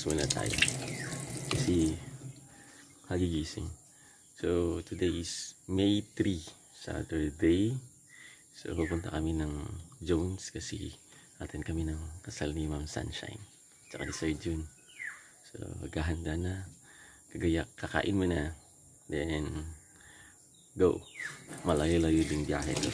breakfast muna tayo. Kasi kagigising. So today is May 3, Saturday. So pupunta kami ng Jones kasi atin kami ng kasal ni Ma'am Sunshine tsaka ni Sir June. So maghahanda na, kakain muna, then go. Malayo-layo din biyahe to.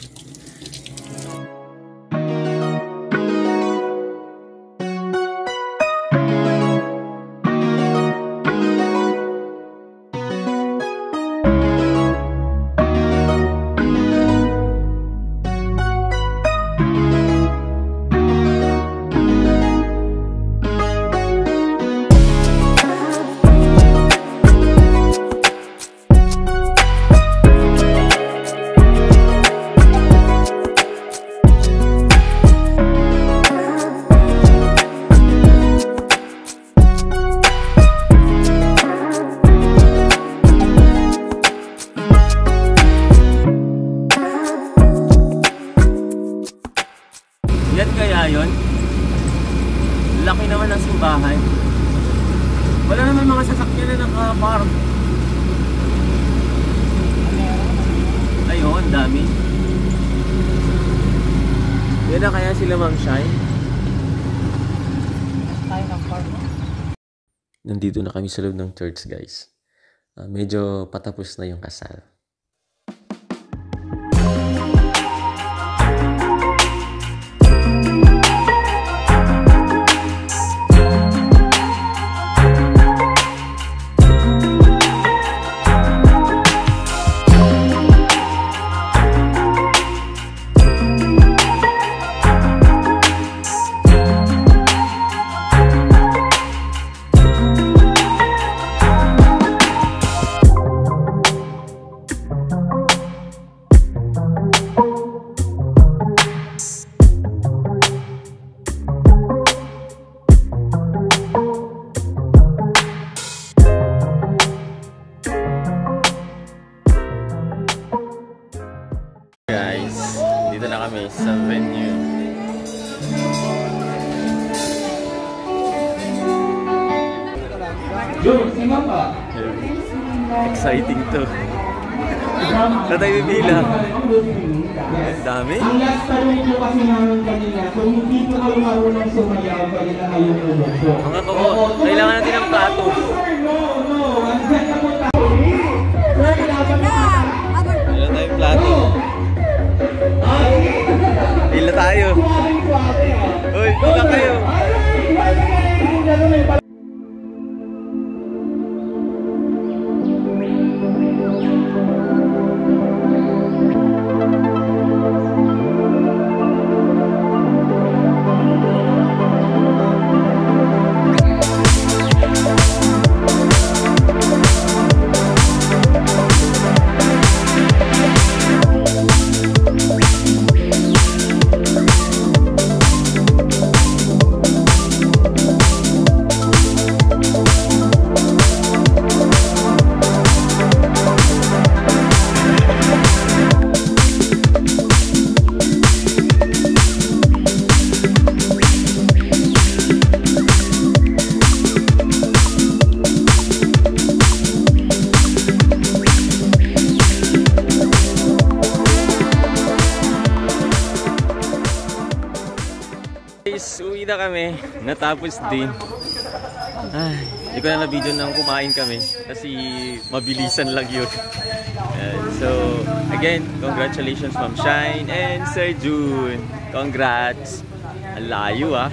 Yan kaya yun? Laki naman ng simbahan. Wala naman mga sasakyan na naka-park. Ayun, dami. Yan na kaya sila Ma'am Shine. Nandito na kami sa loob ng church, guys. Medyo patapos na yung kasal. Guys, dito na kami sa venue. Exciting to. Sa tayo bibila. Dami. Ang last tanong po kasi namin kanina, kung hindi po kayo marunong sumayaw, pwede na kayong umupo. Mga koko, kailangan natin ng plato. No. Andyan na po tayo. Meron tayong plato. Pila tayo. Uy, pila kayo. Uwi na kami, natapos din. Ay, hindi ko na na-video nang kumain kami kasi mabilisan lang yun. So, again, congratulations Ma'am Shine and Sir June. Congrats! Ang layo ah.